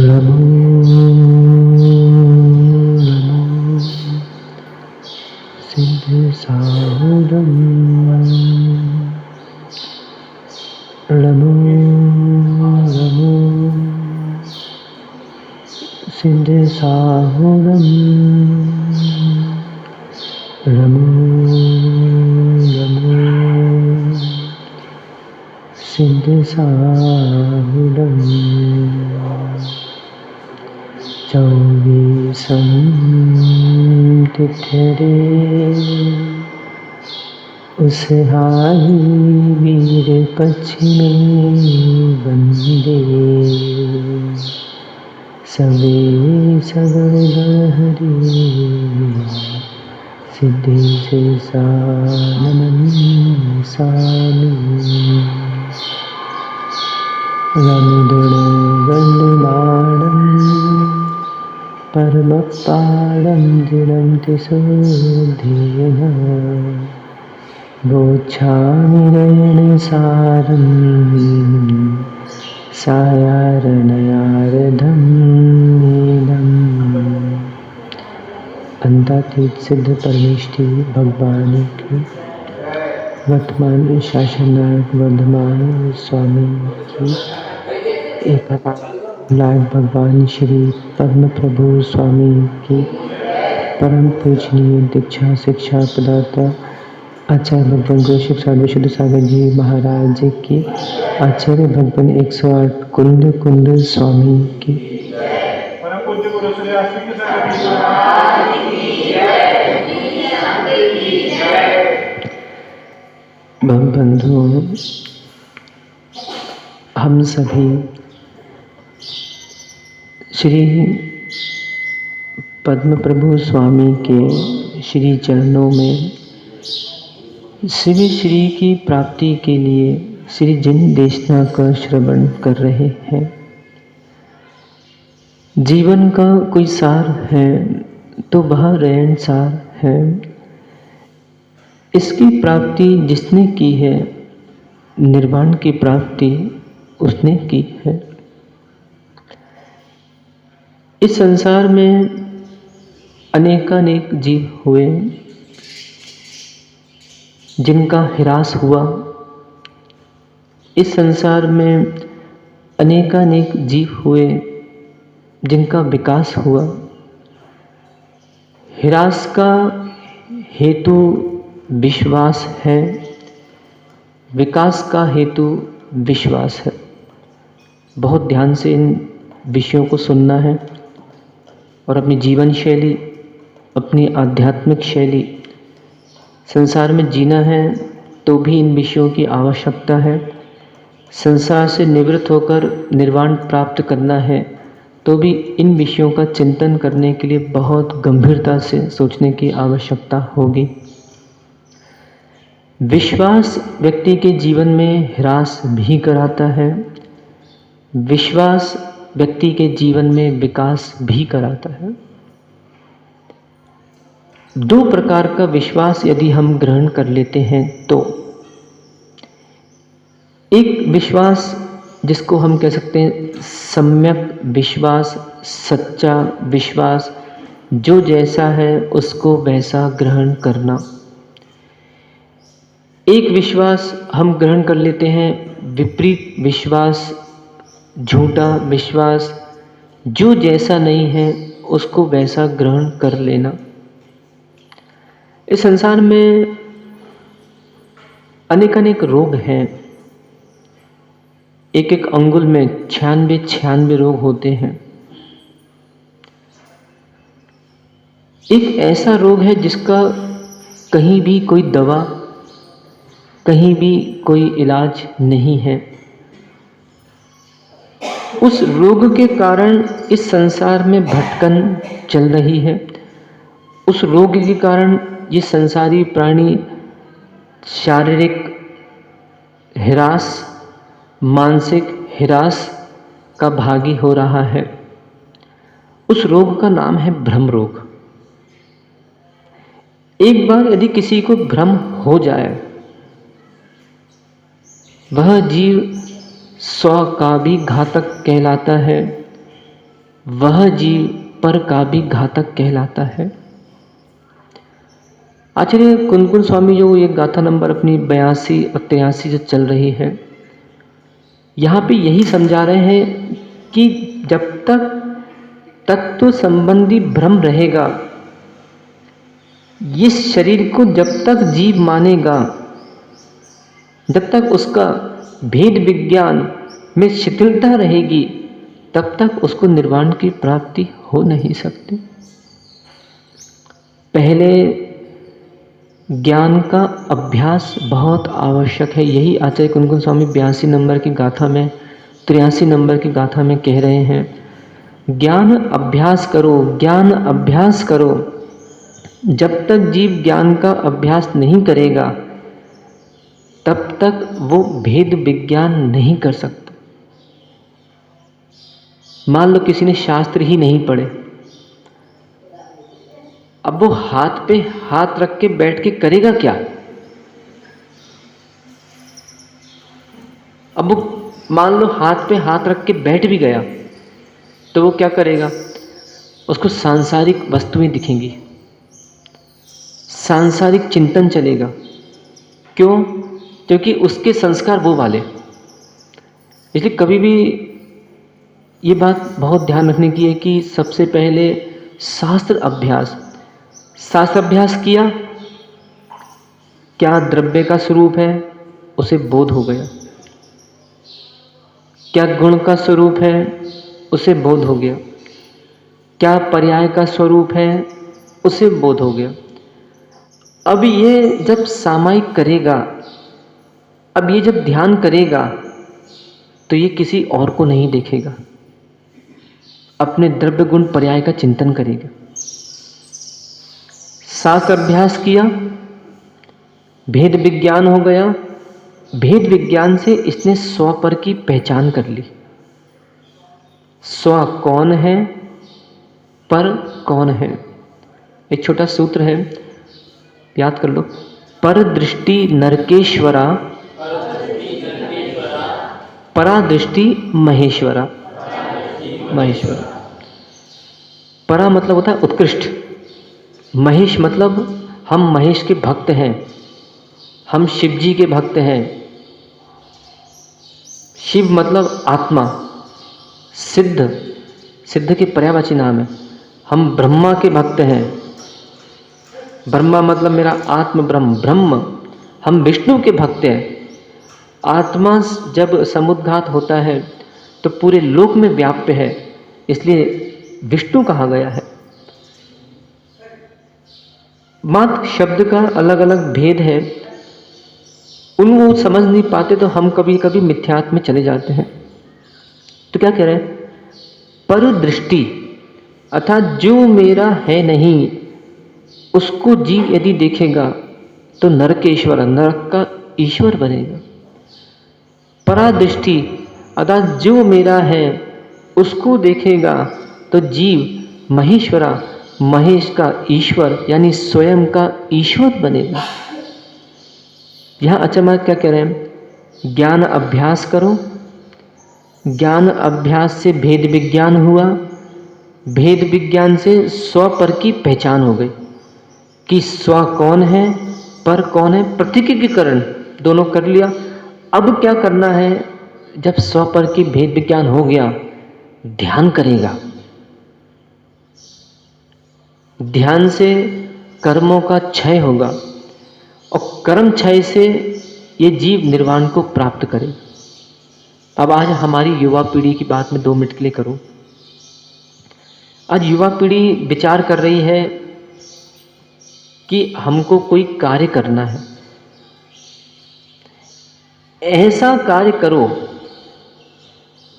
नमो नमो सिद्धसाहुरं नमो नमो सिद्धसाहुरं नमो नमो सिद्धसाहुरं चौबीसं तिथरे उस हाई वीर पश्चिमे वंदे सबे सगल हरि सिद्धेश नमन सामी रमुदुण वल्लमाणं परमपादं दिनंति सुधीयः बोच्छामि नयनसारं सायारणयार्धं नीलम्। अंतातीत सिद्ध परमेष्ठी भगवान की वर्तमान शासनायक वर्धमान स्वामी की एक लायक भगवान श्री पद्म प्रभु स्वामी की परम पूजनीय दीक्षा शिक्षा प्रदाता आचार्य भगवान गोशिव साधु शुद्ध सागर जी महाराज की आचार्य भगवान 108 कुंद कुंद स्वामी की परम पूज्य गुरु श्री आश्रित बंधुओं, हम सभी श्री पद्म प्रभु स्वामी के श्री चरणों में शिव श्री की प्राप्ति के लिए श्री जिन देशना का श्रवण कर रहे हैं। जीवन का कोई सार है तो वह रहन सार है। इसकी प्राप्ति जिसने की है, निर्वाण की प्राप्ति उसने की है। इस संसार में अनेकानेक जीव हुए जिनका ह्रास हुआ। इस संसार में अनेकानेक जीव हुए जिनका विकास हुआ। ह्रास का हेतु विश्वास है, विकास का हेतु विश्वास है। बहुत ध्यान से इन विषयों को सुनना है और अपनी जीवन शैली, अपनी आध्यात्मिक शैली, संसार में जीना है तो भी इन विषयों की आवश्यकता है। संसार से निवृत्त होकर निर्वाण प्राप्त करना है तो भी इन विषयों का चिंतन करने के लिए बहुत गंभीरता से सोचने की आवश्यकता होगी। विश्वास व्यक्ति के जीवन में ह्रास भी कराता है, विश्वास व्यक्ति के जीवन में विकास भी कराता है। दो प्रकार का विश्वास यदि हम ग्रहण कर लेते हैं तो एक विश्वास जिसको हम कह सकते हैं सम्यक विश्वास, सच्चा विश्वास, जो जैसा है उसको वैसा ग्रहण करना। एक विश्वास हम ग्रहण कर लेते हैं विपरीत विश्वास, झूठा विश्वास, जो जैसा नहीं है उसको वैसा ग्रहण कर लेना। इस संसार में अनेक रोग हैं। एक एक अंगुल में 96 रोग होते हैं। एक ऐसा रोग है जिसका कहीं भी कोई दवा, कहीं भी कोई इलाज नहीं है। उस रोग के कारण इस संसार में भटकन चल रही है। उस रोग के कारण ये संसारी प्राणी शारीरिक ह्रास, मानसिक ह्रास का भागी हो रहा है। उस रोग का नाम है भ्रम रोग। एक बार यदि किसी को भ्रम हो जाए, वह जीव 100 का भी घातक कहलाता है। वह जीव पर का भी घातक कहलाता है। आचार्य कुनकुन स्वामी जो ये गाथा नंबर अपनी 82 और 83 जो चल रही है, यहाँ पे यही समझा रहे हैं कि जब तक तत्व संबंधी भ्रम रहेगा, इस शरीर को जब तक जीव मानेगा, जब तक उसका भेद विज्ञान में शिथिलता रहेगी, तब तक उसको निर्वाण की प्राप्ति हो नहीं सकती। पहले ज्ञान का अभ्यास बहुत आवश्यक है। यही आचार्य कुनकुन स्वामी 82 नंबर की गाथा में, 83 नंबर की गाथा में कह रहे हैं, ज्ञान अभ्यास करो, ज्ञान अभ्यास करो। जब तक जीव ज्ञान का अभ्यास नहीं करेगा, तब तक वो भेद विज्ञान नहीं कर सकता। मान लो किसी ने शास्त्र ही नहीं पढ़े, अब वो हाथ पे हाथ रख के बैठ के करेगा क्या? अब वो मान लो हाथ पे हाथ रख के बैठ भी गया, तो वो क्या करेगा? उसको सांसारिक वस्तुएं दिखेंगी, सांसारिक चिंतन चलेगा। क्यों? क्योंकि उसके संस्कार वो वाले। इसलिए कभी भी ये बात बहुत ध्यान रखने की है कि सबसे पहले शास्त्र अभ्यास किया, क्या द्रव्य का स्वरूप है, उसे बोध हो गया। क्या गुण का स्वरूप है, उसे बोध हो गया। क्या पर्याय का स्वरूप है, उसे बोध हो गया। अब ये जब सामायिक करेगा, अब ये जब ध्यान करेगा, तो ये किसी और को नहीं देखेगा, अपने द्रव्य गुण पर्याय का चिंतन करेगा। शास्त्र अभ्यास किया, भेद विज्ञान हो गया, भेद विज्ञान से इसने स्व पर की पहचान कर ली। स्व कौन है, पर कौन है। एक छोटा सूत्र है, याद कर लो। पर दृष्टि नरकेश्वरा, परा दृष्टि महेश्वरा। महेश्वर, परा मतलब होता है उत्कृष्ट, महेश मतलब हम महेश के भक्त हैं, हम शिव जी के भक्त हैं। शिव मतलब आत्मा, सिद्ध, सिद्ध के पर्यायवाची नाम है। हम ब्रह्मा के भक्त हैं, ब्रह्मा मतलब मेरा आत्म ब्रह्म, ब्रह्म। हम विष्णु के भक्त हैं। आत्मा जब समुद्घात होता है तो पूरे लोक में व्याप्य है, इसलिए विष्णु कहा गया है। मात्र शब्द का अलग अलग भेद है, उनको समझ नहीं पाते तो हम कभी कभी मिथ्यात्व में चले जाते हैं। तो क्या कह रहे हैं? पर दृष्टि अर्थात जो मेरा है नहीं, उसको जीव यदि देखेगा तो नरकेश्वर, नरक का ईश्वर बनेगा। परादृष्टि अर्थात जो मेरा है उसको देखेगा तो जीव महेश्वरा, महेश का ईश्वर यानी स्वयं का ईश्वर बनेगा। यहां अचम्मा क्या कह रहे हैं? ज्ञान अभ्यास करो, ज्ञान अभ्यास से भेद विज्ञान हुआ, भेद विज्ञान से स्व पर की पहचान हो गई कि स्व कौन है, पर कौन है। पृथकीकरण दोनों कर लिया। अब क्या करना है? जब स्व पर की भेद विज्ञान हो गया, ध्यान करेगा। ध्यान से कर्मों का क्षय होगा और कर्म क्षय से ये जीव निर्वाण को प्राप्त करे। अब आज हमारी युवा पीढ़ी की बात मैं 2 मिनट के लिए करूं। आज युवा पीढ़ी विचार कर रही है कि हमको कोई कार्य करना है, ऐसा कार्य करो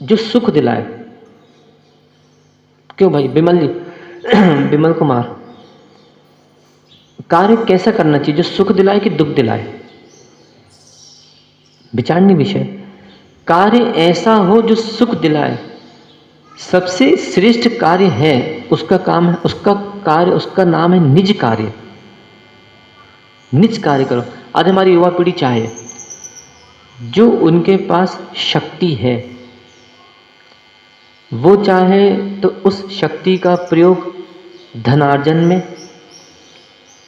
जो सुख दिलाए। क्यों भाई बिमल जी बिमल कुमार, कार्य कैसा करना चाहिए जो सुख दिलाए कि दुख दिलाए? विचारनीय विषय। कार्य ऐसा हो जो सुख दिलाए। सबसे श्रेष्ठ कार्य है, उसका काम है, उसका कार्य, उसका नाम है निज कार्य। निज कार्य करो। आज हमारी युवा पीढ़ी चाहे जो उनके पास शक्ति है, वो चाहे तो उस शक्ति का प्रयोग धनार्जन में,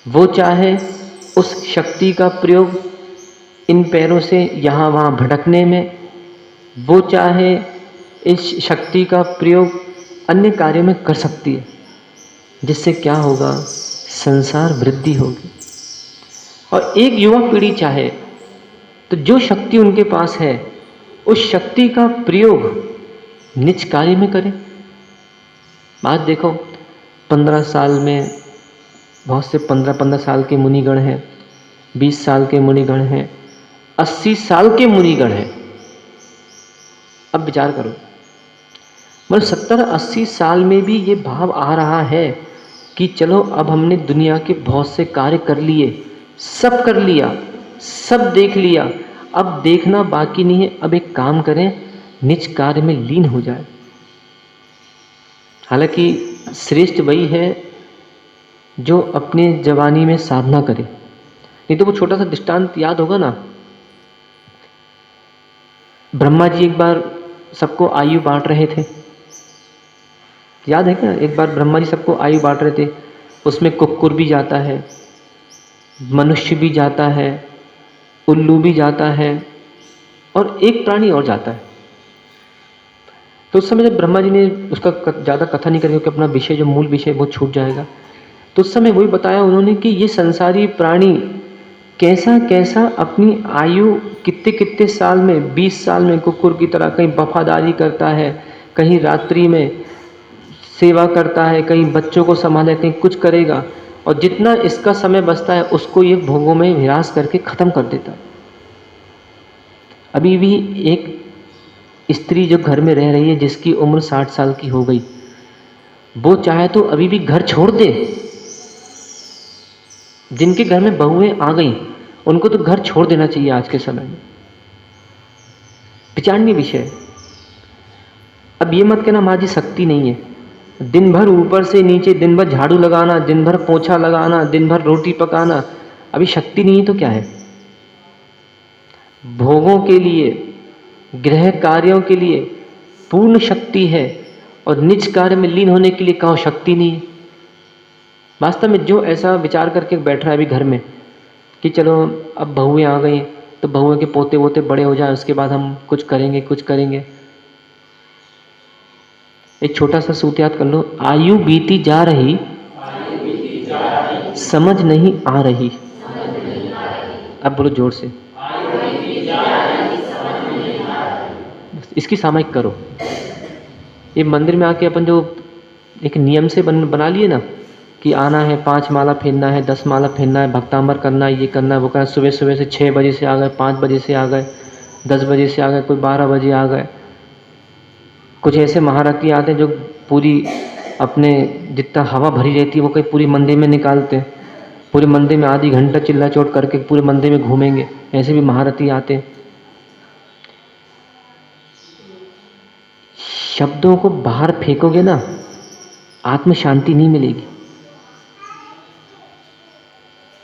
वो चाहे उस शक्ति का प्रयोग इन पैरों से यहाँ वहाँ भटकने में, वो चाहे इस शक्ति का प्रयोग अन्य कार्यों में कर सकती है, जिससे क्या होगा, संसार वृद्धि होगी। और एक युवा पीढ़ी चाहे तो जो शक्ति उनके पास है उस शक्ति का प्रयोग निज कार्य में करें। बात देखो, 15 साल में बहुत से 15 साल के मुनिगण हैं, 20 साल के मुनिगण हैं, 80 साल के मुनिगण हैं। अब विचार करो, मतलब 70-80 साल में भी ये भाव आ रहा है कि चलो अब हमने दुनिया के बहुत से कार्य कर लिए, सब कर लिया, सब देख लिया, अब देखना बाकी नहीं है, अब एक काम करें, निज कार्य में लीन हो जाए। हालांकि श्रेष्ठ वही है जो अपने जवानी में साधना करे। नहीं तो वो छोटा सा दृष्टांत याद होगा ना, ब्रह्मा जी एक बार सबको आयु बांट रहे थे, याद है क्या? एक बार ब्रह्मा जी सबको आयु बांट रहे थे, उसमें कुक्कुर भी जाता है, मनुष्य भी जाता है, उल्लू भी जाता है और एक प्राणी और जाता है। तो उस समय जब ब्रह्मा जी ने उसका ज़्यादा कथा नहीं करेंगे क्योंकि अपना विषय जो मूल विषय वो छूट जाएगा, तो उस समय वही बताया उन्होंने कि ये संसारी प्राणी कैसा कैसा अपनी आयु कितने कितने साल में, 20 साल में कुकुर की तरह कहीं वफादारी करता है, कहीं रात्रि में सेवा करता है, कहीं बच्चों को संभाले, कहीं कुछ करेगा, और जितना इसका समय बचता है उसको ये भोगों में विरास करके ख़त्म कर देता है। अभी भी एक स्त्री जो घर में रह रही है जिसकी उम्र 60 साल की हो गई, वो चाहे तो अभी भी घर छोड़ दे। जिनके घर में बहुएं आ गई उनको तो घर छोड़ देना चाहिए आज के समय में, विचारणीय विषय। अब ये मत कहना माँ जी शक्ति नहीं है, दिन भर ऊपर से नीचे, दिन भर झाड़ू लगाना, दिन भर पोछा लगाना, दिन भर रोटी पकाना, अभी शक्ति नहीं है तो क्या है? भोगों के लिए, गृह कार्यों के लिए पूर्ण शक्ति है, और निज कार्य में लीन होने के लिए कहाँ शक्ति नहीं है। वास्तव में जो ऐसा विचार करके बैठ रहा है अभी घर में कि चलो अब बहुएं आ गई तो बहुएं के पोते वोते बड़े हो जाए, उसके बाद हम कुछ करेंगे कुछ करेंगे, एक छोटा सा सूत्र याद कर लो, आयु बीती जा रही समझ नहीं आ रही। अब बोलो जोर से, इसकी सामयिक करो। ये मंदिर में आके अपन जो एक नियम से बना लिए ना कि आना है, 5 माला फेरना है, 10 माला फेरना है, भक्तांबर करना है, ये करना है, वो करना, सुबह सुबह से 6 बजे से आ गए, 5 बजे से आ गए, 10 बजे से आ गए, कोई 12 बजे आ गए। कुछ ऐसे महारथी आते हैं जो पूरी अपने जितना हवा भरी रहती है वो कहीं पूरी मंदिर में निकालते हैं, पूरे मंदिर में आधी घंटा चिल्ला चोट करके पूरे मंदिर में घूमेंगे, ऐसे भी महारथी आते हैं। शब्दों को बाहर फेंकोगे ना, आत्म शांति नहीं मिलेगी।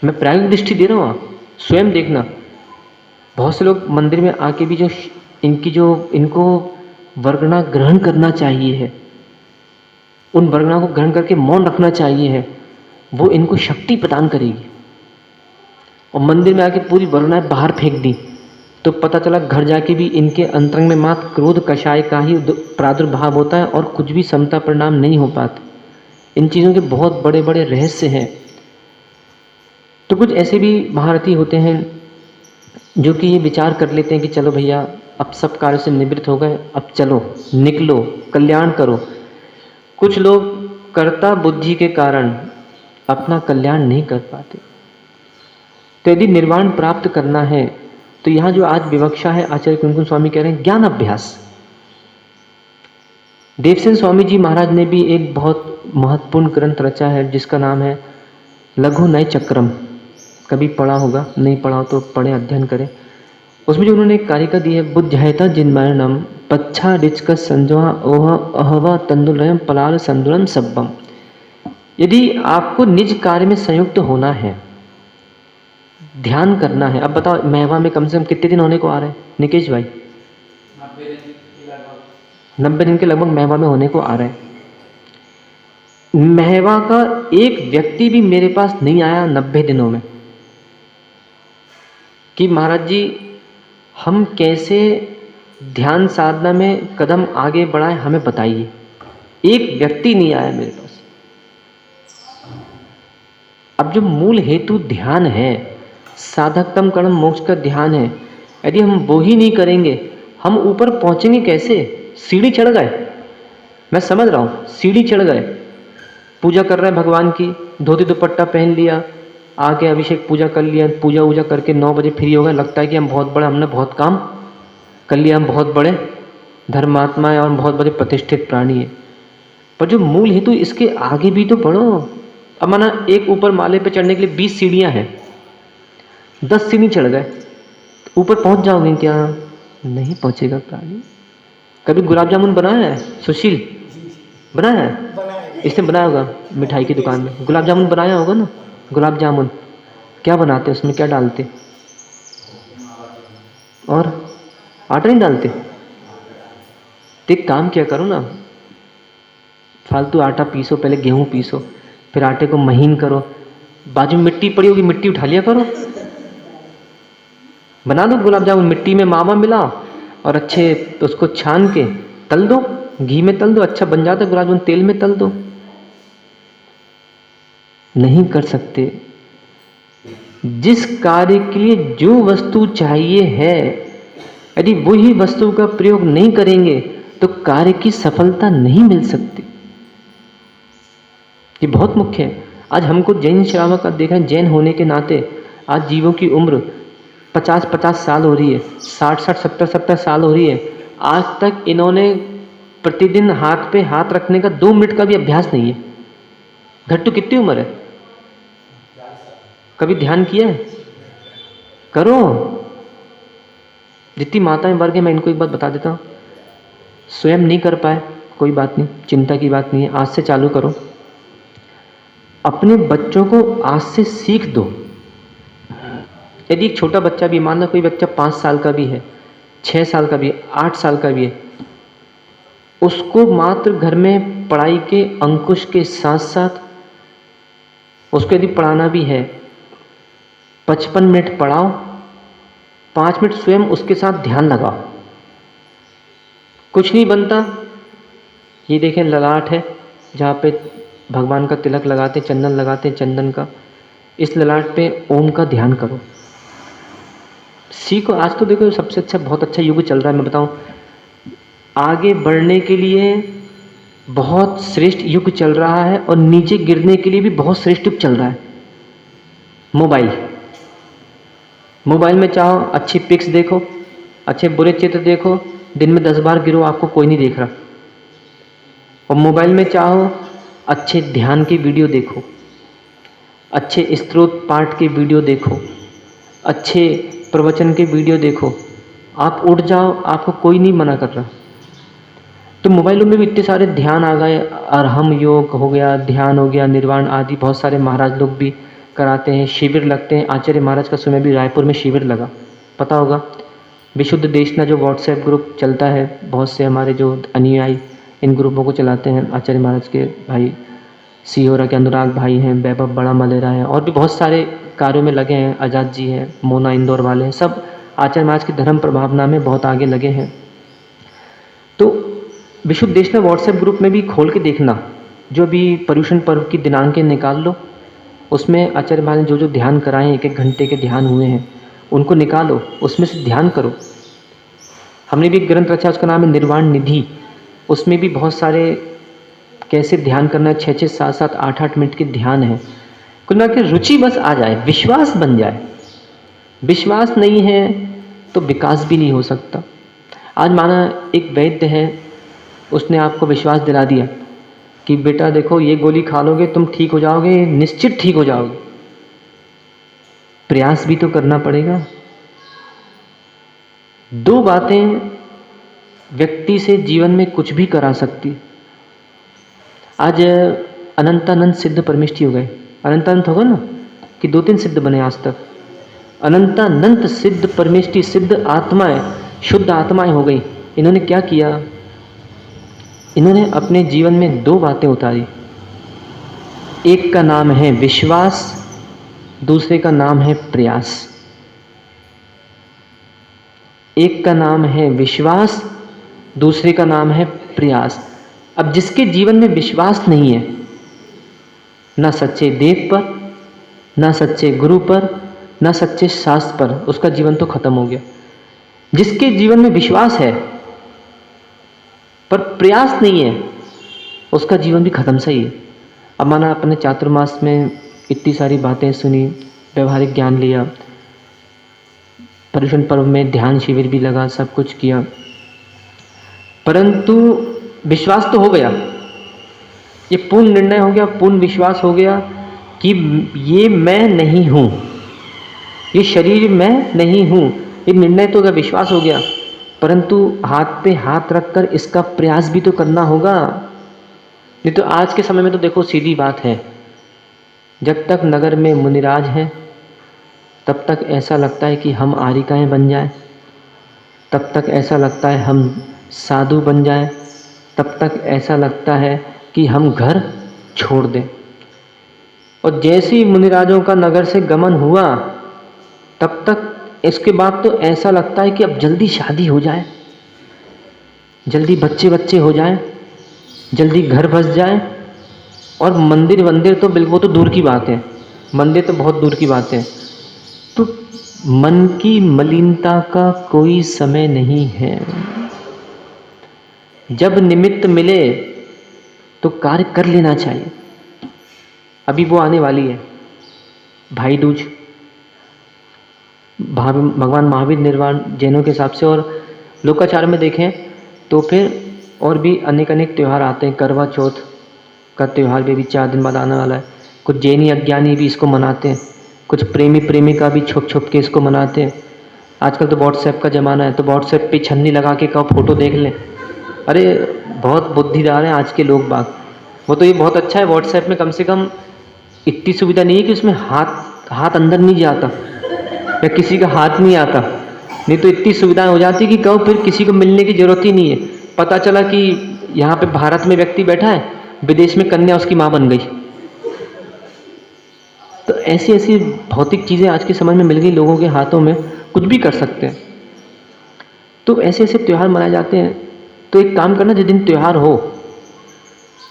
मैं प्रायोगिक दृष्टि दे रहा हूँ, आप स्वयं देखना। बहुत से लोग मंदिर में आके भी इनको वर्गना ग्रहण करना चाहिए है, उन वर्गना को ग्रहण करके मौन रखना चाहिए है, वो इनको शक्ति प्रदान करेगी। और मंदिर में आके पूरी वर्गनाएं बाहर फेंक दी तो पता चला घर जाके भी इनके अंतरंग में मात्र क्रोध कषाय का ही प्रादुर्भाव होता है और कुछ भी समता परिणाम नहीं हो पाता। इन चीज़ों के बहुत बड़े बड़े रहस्य हैं। तो कुछ ऐसे भी महारथी होते हैं जो कि ये विचार कर लेते हैं कि चलो भैया अब सब कार्य से निवृत्त हो गए, अब चलो निकलो कल्याण करो। कुछ लोग कर्ता बुद्धि के कारण अपना कल्याण नहीं कर पाते। तो यदि निर्वाण प्राप्त करना है तो यहाँ जो आज विवक्षा है, आचार्य कुमकुम स्वामी कह रहे हैं ज्ञान अभ्यास। देवसेन स्वामी जी महाराज ने भी एक बहुत महत्वपूर्ण ग्रंथ रचा है जिसका नाम है लघु नय चक्रम। कभी पढ़ा होगा, नहीं पढ़ा हो तो पढ़े, अध्ययन करें। उसमें जो उन्होंने एक कारिका दी है, बुद्धहैता जिन्मरणम पच्छा डिचक संजवा ओह अहवा तंदुलयम पलाल संदुलम सब्बम। यदि आपको निज कार्य में संयुक्त होना है, ध्यान करना है। अब बताओ महवा में कम से कम कितने दिन होने को आ रहे हैं निकेश भाई? 90 दिन के लगभग महवा में होने को आ रहे हैं। महवा का एक व्यक्ति भी मेरे पास नहीं आया 90 दिनों में कि महाराज जी हम कैसे ध्यान साधना में कदम आगे बढ़ाएं, हमें बताइए। एक व्यक्ति नहीं आया मेरे पास। अब जो मूल हेतु ध्यान है, साधकतम कर्म मोक्ष का ध्यान है, यदि हम वो ही नहीं करेंगे हम ऊपर पहुंचेंगे कैसे? सीढ़ी चढ़ गए, मैं समझ रहा हूँ, सीढ़ी चढ़ गए, पूजा कर रहे हैं भगवान की, धोती दुपट्टा पहन लिया, आके अभिषेक पूजा कर लिया, पूजा वूजा करके 9 बजे फ्री हो गए, लगता है कि हम बहुत बड़े, हमने बहुत काम कर लिया, हम बहुत बड़े धर्मात्मा है और बहुत बड़े प्रतिष्ठित प्राणी है। पर जो मूल हेतु, इसके आगे भी तो बढ़ो। अब माना एक ऊपर माले पे चढ़ने के लिए 20 सीढ़ियाँ हैं, 10 सीढ़ी चढ़ गए, ऊपर पहुंच जाओगे क्या? नहीं पहुंचेगा प्राणी। कभी गुलाब जामुन बनाया है? सुशील बनाया है? इसने बनाया होगा मिठाई की दुकान में, गुलाब जामुन बनाया होगा ना। गुलाब जामुन क्या बनाते, उसमें क्या डालते? और आटा नहीं डालते? तो एक काम क्या करो ना, फालतू आटा पीसो, पहले गेहूं पीसो, फिर आटे को महीन करो, बाजू में मिट्टी पड़ी होगी, मिट्टी उठा लिया करो, बना दो गुलाब जामुन। मिट्टी में मावा मिला और अच्छे उसको छान के तल दो, घी में तल दो, अच्छा बन जाता है गुलाब जामुन। तेल में तल दो। नहीं कर सकते। जिस कार्य के लिए जो वस्तु चाहिए है, यदि वही वस्तु का प्रयोग नहीं करेंगे तो कार्य की सफलता नहीं मिल सकती। ये बहुत मुख्य है। आज हमको जैन श्रावक का देखा, जैन होने के नाते आज जीवों की उम्र 50-50 साल हो रही है, 60-60, 70-70 साल हो रही है। आज तक इन्होंने प्रतिदिन हाथ पे हाथ रखने का 2 मिनट का भी अभ्यास नहीं है। घट्टू कितनी उम्र है? कभी ध्यान किया है? करो। जितनी माताएं वर्ग है, मैं इनको एक बात बता देता हूँ, स्वयं नहीं कर पाए कोई बात नहीं, चिंता की बात नहीं है, आज से चालू करो। अपने बच्चों को आज से सीख दो। यदि एक छोटा बच्चा भी, मान लो कोई बच्चा 5 साल का भी है, 6 साल का भी है, 8 साल का भी है, उसको मात्र घर में पढ़ाई के अंकुश के साथ साथ उसको यदि पढ़ाना भी है, 55 मिनट पढ़ाओ, 5 मिनट स्वयं उसके साथ ध्यान लगाओ। कुछ नहीं बनता, ये देखें ललाट है जहाँ पे भगवान का तिलक लगाते, चंदन लगाते हैं, चंदन का, इस ललाट पे ओम का ध्यान करो, सीखो। आज तो देखो सबसे अच्छा, बहुत अच्छा युग चल रहा है, मैं बताऊं, आगे बढ़ने के लिए बहुत श्रेष्ठ युग चल रहा है और नीचे गिरने के लिए भी बहुत श्रेष्ठ युग चल रहा है। मोबाइल में चाहो अच्छी पिक्स देखो, अच्छे बुरे चित्र देखो, दिन में 10 बार गिरो, आपको कोई नहीं देख रहा। और मोबाइल में चाहो अच्छे ध्यान की वीडियो देखो, अच्छे स्त्रोत पाठ के वीडियो देखो, अच्छे प्रवचन के वीडियो देखो, आप उठ जाओ, आपको कोई नहीं मना कर रहा। तो मोबाइलों में भी इतने सारे ध्यान आ गए, अरहम योग हो गया, ध्यान हो गया, निर्वाण आदि बहुत सारे महाराज लोग भी कराते हैं, शिविर लगते हैं। आचार्य महाराज का समय भी रायपुर में शिविर लगा, पता होगा। विशुद्ध देशना जो व्हाट्सएप ग्रुप चलता है, बहुत से हमारे जो अनुयायी इन ग्रुपों को चलाते हैं, आचार्य महाराज के भाई सिहोरा के अनुराग भाई हैं, वैभव बड़ा मलेरा है, और भी बहुत सारे कार्यों में लगे हैं, आज़ाद जी हैं, मोना इंदौर वाले हैं, सब आचार्य महाराज की धर्म प्रभावना में बहुत आगे लगे हैं। तो विशुद्ध देशना व्हाट्सएप ग्रुप में भी खोल के देखना, जो भी पर्युषण पर्व की दिनांकें निकाल लो, उसमें आचार्य महाराज ने जो जो ध्यान कराए, 1-1 घंटे के ध्यान हुए हैं, उनको निकालो, उसमें से ध्यान करो। हमने भी एक ग्रंथ रचा, उसका नाम है निर्वाण निधि। उसमें भी बहुत सारे कैसे ध्यान करना है, 6-6, 7-7, 8-8 मिनट के ध्यान है। कुल मिला के रुचि बस आ जाए, विश्वास बन जाए। विश्वास नहीं है तो विकास भी नहीं हो सकता। आज माना एक वैद्य है, उसने आपको विश्वास दिला दिया कि बेटा देखो ये गोली खा लोगे तुम ठीक हो जाओगे, निश्चित ठीक हो जाओगे। प्रयास भी तो करना पड़ेगा। 2 बातें व्यक्ति से जीवन में कुछ भी करा सकती। आज अनंतानंद सिद्ध परमिष्ठी हो गए, अनंतानंद होगा ना कि 2-3 सिद्ध बने आज तक। अनंतानंद सिद्ध परमिष्ठी, सिद्ध आत्माएं, शुद्ध आत्माएं हो गई। इन्होंने क्या किया, इन्होंने अपने जीवन में 2 बातें उतारी। एक का नाम है विश्वास, दूसरे का नाम है प्रयास। एक का नाम है विश्वास, दूसरे का नाम है प्रयास। अब जिसके जीवन में विश्वास नहीं है, ना सच्चे देव पर, ना सच्चे गुरु पर, ना सच्चे शास्त्र पर, उसका जीवन तो खत्म हो गया। जिसके जीवन में विश्वास है पर प्रयास नहीं है, उसका जीवन भी खत्म सा ही है। अब माना अपने चातुर्मास में इतनी सारी बातें सुनी, व्यवहारिक ज्ञान लिया, पर्युषण पर्व में ध्यान शिविर भी लगा, सब कुछ किया, परंतु विश्वास तो हो गया, ये पूर्ण निर्णय हो गया, पूर्ण विश्वास हो गया कि ये मैं नहीं हूँ, ये शरीर मैं नहीं हूँ, ये निर्णय तो गया, विश्वास हो गया, परंतु हाथ पे हाथ रखकर इसका प्रयास भी तो करना होगा। नहीं तो आज के समय में तो देखो सीधी बात है, जब तक नगर में मुनिराज हैं तब तक ऐसा लगता है कि हम आरिकाएँ बन जाएं, तब तक ऐसा लगता है हम साधु बन जाएं, तब तक ऐसा लगता है कि हम घर छोड़ दें। और जैसे ही मुनिराजों का नगर से गमन हुआ, तब तक इसके बाद तो ऐसा लगता है कि अब जल्दी शादी हो जाए, जल्दी बच्चे हो जाएं, जल्दी घर बस जाए। और मंदिर वंदिर तो बिल्कुल, तो दूर की बात है, मंदिर तो बहुत दूर की बात है। तो मन की मलिनता का कोई समय नहीं है। जब निमित्त मिले तो कार्य कर लेना चाहिए। अभी वो आने वाली है भाई दूज, भगवान महावीर निर्वाण जैनों के हिसाब से, और लोकाचार में देखें तो फिर और भी अनेक त्यौहार आते हैं। करवा चौथ का त्यौहार भी 4 दिन बाद आने वाला है। कुछ जैनी अज्ञानी भी इसको मनाते हैं, कुछ प्रेमी प्रेमिका भी छुप के इसको मनाते हैं। आजकल तो व्हाट्सएप का ज़माना है, तो व्हाट्सएप पे छन्नी लगा के कहो फोटो देख लें। अरे बहुत बुद्धिदार हैं आज के लोग बाग। वो तो ये बहुत अच्छा है, व्हाट्सएप में कम से कम इतनी सुविधा नहीं है कि उसमें हाथ अंदर नहीं जाता या किसी का हाथ नहीं आता। नहीं तो इतनी सुविधाएं हो जाती कि कहो फिर किसी को मिलने की ज़रूरत ही नहीं है। पता चला कि यहाँ पे भारत में व्यक्ति बैठा है, विदेश में कन्या उसकी माँ बन गई। तो ऐसी ऐसी भौतिक चीज़ें आज के समय में मिल गई लोगों के हाथों में, कुछ भी कर सकते हैं। तो ऐसे ऐसे त्यौहार मनाए जाते हैं। तो एक काम करना, जिस दिन त्यौहार हो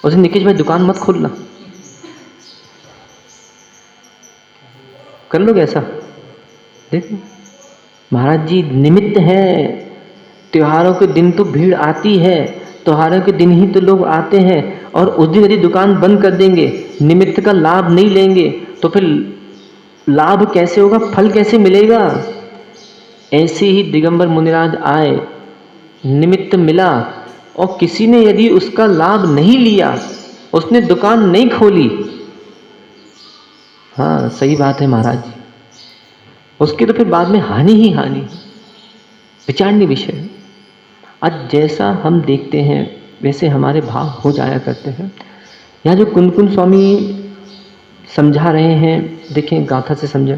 उस दिन निकेश भाई दुकान मत खोलना, कर लोगे ऐसा। देखो महाराज जी निमित्त है, त्योहारों के दिन तो भीड़ आती है, त्योहारों के दिन ही तो लोग आते हैं, और उस दिन यदि दुकान बंद कर देंगे, निमित्त का लाभ नहीं लेंगे, तो फिर लाभ कैसे होगा, फल कैसे मिलेगा। ऐसे ही दिगंबर मुनिराज आए, निमित्त मिला, और किसी ने यदि उसका लाभ नहीं लिया, उसने दुकान नहीं खोली, हाँ सही बात है महाराज जी, उसकी तो फिर बाद में हानि ही हानि, विचारणीय विषय है। आज जैसा हम देखते हैं वैसे हमारे भाव हो जाया करते हैं। यहाँ जो कुंदकुंद स्वामी समझा रहे हैं, देखें गाथा से समझें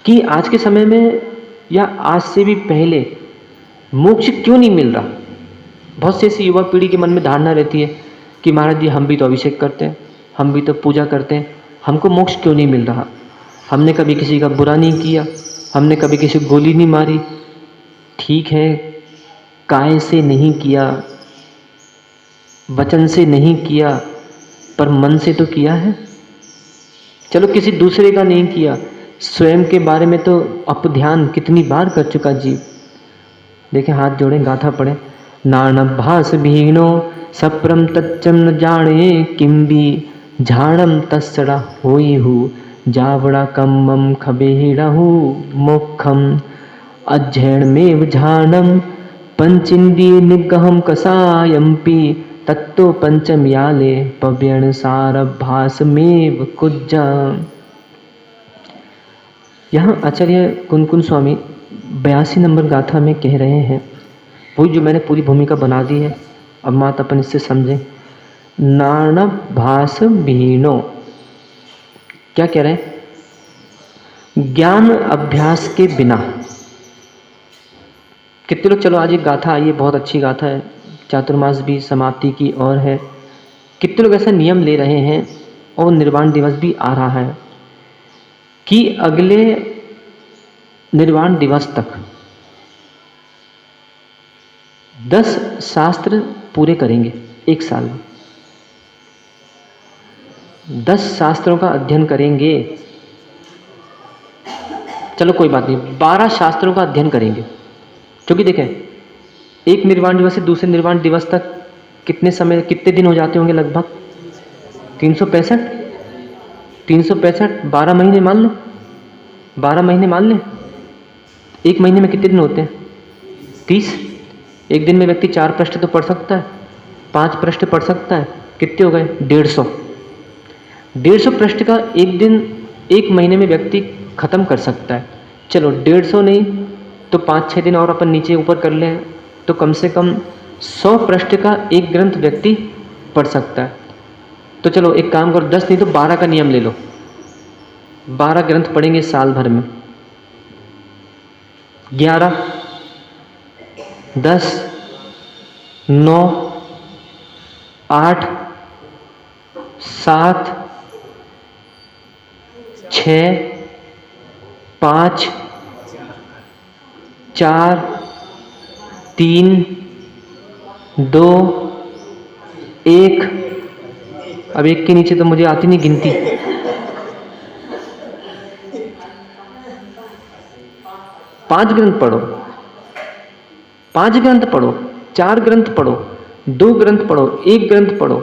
कि आज के समय में या आज से भी पहले मोक्ष क्यों नहीं मिल रहा। बहुत से ऐसी युवा पीढ़ी के मन में धारणा रहती है कि महाराज जी हम भी तो अभिषेक करते हैं, हम भी तो पूजा करते हैं, हमको मोक्ष क्यों नहीं मिल रहा। हमने कभी किसी का बुरा नहीं किया, हमने कभी किसी को गोली नहीं मारी। ठीक है, काय से नहीं किया, वचन से नहीं किया, पर मन से तो किया है। चलो किसी दूसरे का नहीं किया, स्वयं के बारे में तो अपध्यान कितनी बार कर चुका जीव। देखें हाथ जोड़ें, गाथा पढ़ें। नाणभास भीनो सप्रम तच्चम न जाने किम भी झाड़म तस्सड़ा होई हु जावड़ा कम्मम खबेड़हु मोक्षम अध्ययनमेव झानम पंचिंद्रिय निग्रहम कसायम्पि तत्तो पंचम याले पव्यण सारभासमेव कुज्जा। यहाँ आचार्य कुंदकुंद स्वामी 82 नंबर गाथा में कह रहे हैं, वही जो मैंने पूरी भूमिका बना दी है, अब मात अपन इससे समझें। नाणभास भीनो क्या कह रहे हैं, ज्ञान अभ्यास के बिना। कितने लोग, चलो आज एक गाथा आई है, बहुत अच्छी गाथा है, चातुर्मास भी समाप्ति की ओर है। कितने लोग ऐसा नियम ले रहे हैं और निर्वाण दिवस भी आ रहा है कि अगले निर्वाण दिवस तक 10 शास्त्र पूरे करेंगे एक साल में। 10 शास्त्रों का अध्ययन करेंगे। चलो कोई बात नहीं, 12 शास्त्रों का अध्ययन करेंगे। क्योंकि देखें, एक निर्वाण दिवस से दूसरे निर्वाण दिवस तक कितने दिन हो जाते होंगे? लगभग 365। 365 12 महीने मान लें, 12 महीने मान लें। एक महीने में कितने दिन होते हैं? 30। एक दिन में व्यक्ति 4 पृष्ठ तो पढ़ सकता है, 5 पृष्ठ पढ़ सकता है। कितने हो गए? 150। 150 पृष्ठ का एक दिन, एक महीने में व्यक्ति खत्म कर सकता है। चलो 150 नहीं तो 5-6 दिन और अपन नीचे ऊपर कर लें तो कम से कम 100 पृष्ठ का एक ग्रंथ व्यक्ति पढ़ सकता है। तो चलो एक काम करो, 10 नहीं तो 12 का नियम ले लो। 12 ग्रंथ पढ़ेंगे साल भर में। 11, 10, 9, 8, 7, 6, 5, 4, 3, 2, 1। अब एक के नीचे तो मुझे आती नहीं गिनती। 5 ग्रंथ पढ़ो, 5 ग्रंथ पढ़ो, 4 ग्रंथ पढ़ो, 2 ग्रंथ पढ़ो, 1 ग्रंथ पढ़ो।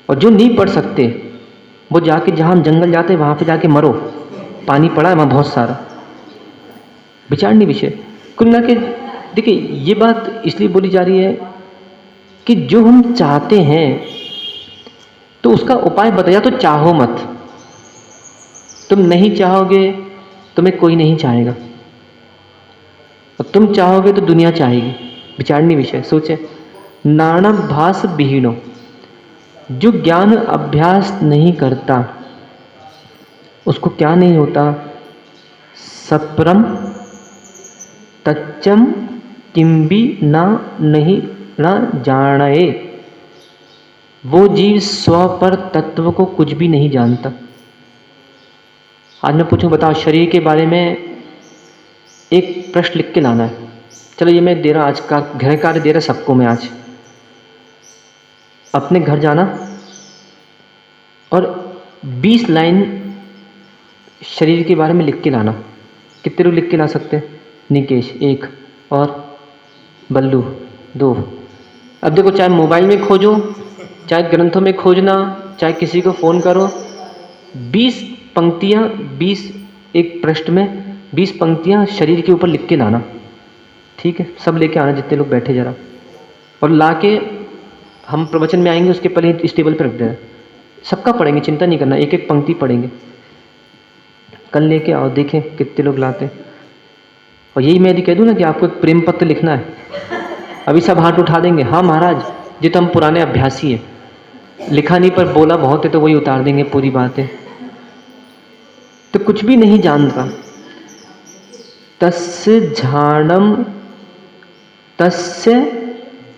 और जो नहीं पढ़ सकते वो जाके, जहाँ हम जंगल जाते हैं वहाँ पे जाके मरो। पानी पड़ा है वहाँ बहुत सारा। विचारनीय विषय। कुल मिला के देखिए, ये बात इसलिए बोली जा रही है कि जो हम चाहते हैं तो उसका उपाय बताया। तो चाहो मत, तुम नहीं चाहोगे तुम्हें कोई नहीं चाहेगा, और तुम चाहोगे तो दुनिया चाहेगी। विचारनीय विषय। सोचे, नाणाभ्यास विहीनो, जो ज्ञान अभ्यास नहीं करता उसको क्या नहीं होता? सप्रम तच्चम किंबी ना नहीं ना जाने। वो जीव स्व पर तत्व को कुछ भी नहीं जानता। आज मैं पूछूं, बताओ, शरीर के बारे में एक प्रश्न लिख के लाना है। चलो ये मैं दे रहा, आज का गृह कार्य दे रहा सबको मैं आज। अपने घर जाना और 20 लाइन शरीर के बारे में लिख के लाना। कितने लोग लिख के ला सकते हैं? निकेश 1 और बल्लू 2। अब देखो, चाहे मोबाइल में खोजो, चाहे ग्रंथों में खोजना, चाहे किसी को फ़ोन करो, 20 पंक्तियाँ, 20 एक पृष्ठ में 20 पंक्तियाँ शरीर के ऊपर लिख के लाना। ठीक है, सब लेके आना जितने लोग बैठे जरा, और लाके हम प्रवचन में आएंगे उसके पहले इस टेबल पर रख देना। सबका पढ़ेंगे, चिंता नहीं करना, एक एक पंक्ति पढ़ेंगे। कल लेके आओ, देखें कितने लोग लाते हैं। और यही मैं यदि कह दूँ ना कि आपको एक प्रेम पत्र लिखना है, अभी सब हाथ उठा देंगे। हाँ महाराज जी, तो हम पुराने अभ्यासी हैं, लिखा नहीं पर बोला बहुत है तो वही उतार देंगे पूरी बातें। तो कुछ भी नहीं जानता। तस्य झाणम तस्य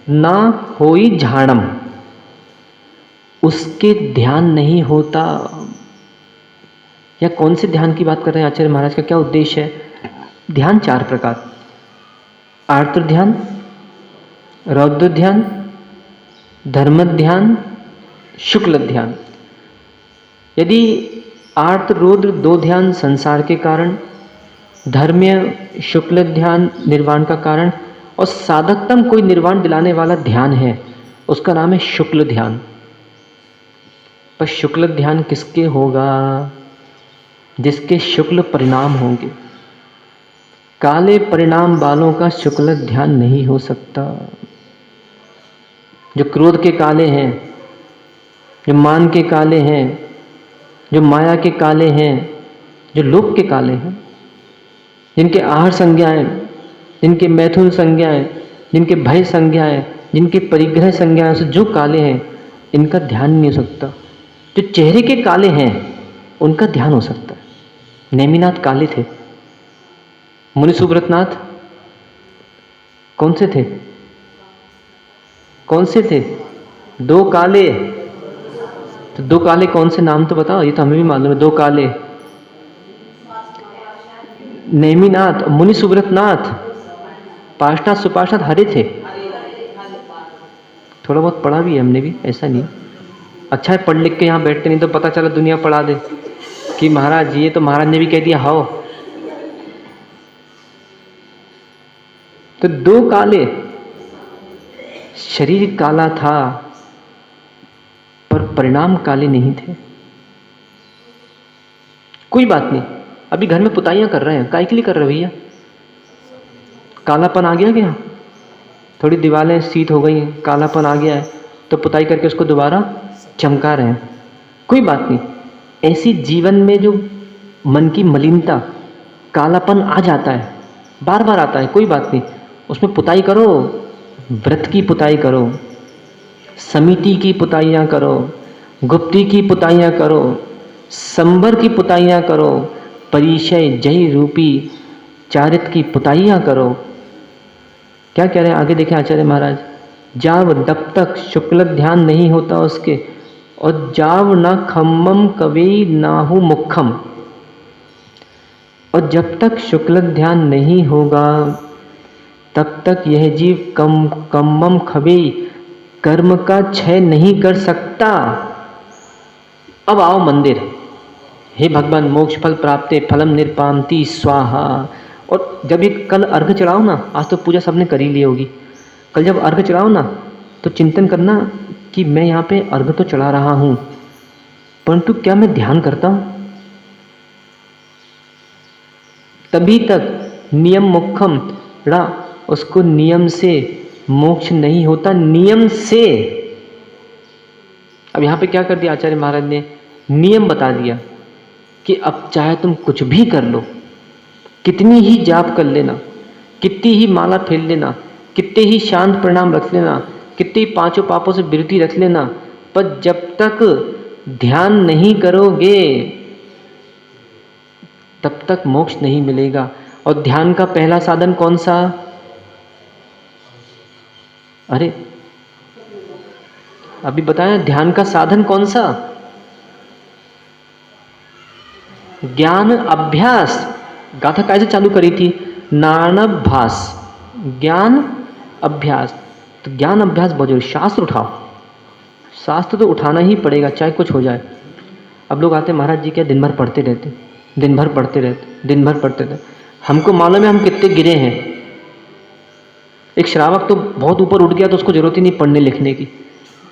ना होई झाणम, उसके ध्यान नहीं होता। या कौन से ध्यान की बात कर रहे हैं आचार्य महाराज का क्या उद्देश्य है? ध्यान 4 प्रकार: आर्द्र ध्यान, रौद्र ध्यान, धर्म ध्यान, शुक्ल ध्यान। यदि आर्द्र रौद्र 2 ध्यान संसार के कारण, धर्म्य शुक्ल ध्यान निर्वाण का कारण, और साधकतम कोई निर्वाण दिलाने वाला ध्यान है, उसका नाम है शुक्ल ध्यान। पर शुक्ल ध्यान किसके होगा? जिसके शुक्ल परिणाम होंगे। काले परिणाम वालों का शुक्ल ध्यान नहीं हो सकता। जो क्रोध के काले हैं, जो मान के काले हैं, जो माया के काले हैं, जो लोक के काले हैं, जिनके आहार संज्ञाएं, जिनके मैथुन संज्ञाएं, जिनके भय संज्ञाएं, जिनके परिग्रह संज्ञाएं से जो काले हैं, इनका ध्यान नहीं हो सकता। जो चेहरे के काले हैं उनका ध्यान हो सकता है। नेमिनाथ काले थे, मुनि सुब्रतनाथ कौन से थे? कौन से थे? 2 काले। तो 2 काले कौन से नाम तो बताओ, ये तो हमें भी मालूम है। 2 काले, नेमिनाथ, मुनि सुब्रतनाथ, पार्षनाथ सुपार्षनाथ हरे थे। थोड़ा बहुत पढ़ा भी है हमने भी, ऐसा नहीं। अच्छा है पढ़ लिख के यहाँ बैठते, नहीं तो पता चला दुनिया पढ़ा दे कि महाराज ये तो महाराज ने भी कह दिया हाओ। तो 2 काले, शरीर काला था पर परिणाम काले नहीं थे। कोई बात नहीं, अभी घर में पुताइयां कर रहे हैं, काहे के लिए कर रहे भैया? कालापन आ गया क्या? थोड़ी दीवारें शीत हो गई हैं, कालापन आ गया है, तो पुताई करके उसको दोबारा चमका रहे हैं। कोई बात नहीं, ऐसी जीवन में जो मन की मलिनता, कालापन आ जाता है, बार बार आता है, कोई बात नहीं, उसमें पुताई करो, व्रत की पुताई करो, समिति की पुताइयाँ करो, गुप्ती की पुताइयाँ करो, संबर की पुताइयाँ करो, परिचय जय रूपी चारित की पुताइयाँ करो। क्या कह रहे हैं आगे देखें आचार्य महाराज, जाव जब तक शुक्ल ध्यान नहीं होता उसके, और जाव न खम्मम कवि नाहु मुखम, और जब तक शुक्ल ध्यान नहीं होगा तब तक यह जीव कम्मम खवे कर्म का क्षय नहीं कर सकता। अब आओ मंदिर, हे भगवान मोक्ष फल प्राप्ते फलम निर्पामति स्वाहा। और जब ये कल अर्घ चढ़ाओ ना, आज तो पूजा सबने कर ही ली होगी, कल जब अर्घ चढ़ाओ ना तो चिंतन करना कि मैं यहाँ पे अर्घ तो चढ़ा रहा हूँ, परंतु क्या मैं ध्यान करता हूँ? तभी तक नियम मुखम रा, उसको नियम से मोक्ष नहीं होता, नियम से। अब यहाँ पे क्या कर दिया आचार्य महाराज ने, नियम बता दिया कि अब चाहे तुम कुछ भी कर लो, कितनी ही जाप कर लेना, कितनी ही माला फेर लेना, कितने ही शांत प्रणाम रख लेना, कितनी 5 पापों से विरति रख लेना, पर जब तक ध्यान नहीं करोगे तब तक मोक्ष नहीं मिलेगा। और ध्यान का पहला साधन कौन सा? अरे अभी बताया, ध्यान का साधन कौन सा? ज्ञान अभ्यास। गाथा कैसे चालू करी थी? नानाभ्यास, ज्ञान अभ्यास। तो ज्ञान अभ्यास बहुत जरूरी। शास्त्र उठाओ, शास्त्र तो उठाना ही पड़ेगा चाहे कुछ हो जाए। अब लोग आते महाराज जी क्या दिन भर पढ़ते रहते, दिन भर पढ़ते रहते, दिन भर पढ़ते रहते। हमको मालूम है हम कितने गिरे हैं। एक श्रावक तो बहुत ऊपर उठ गया तो उसको जरूरत ही नहीं पढ़ने लिखने की,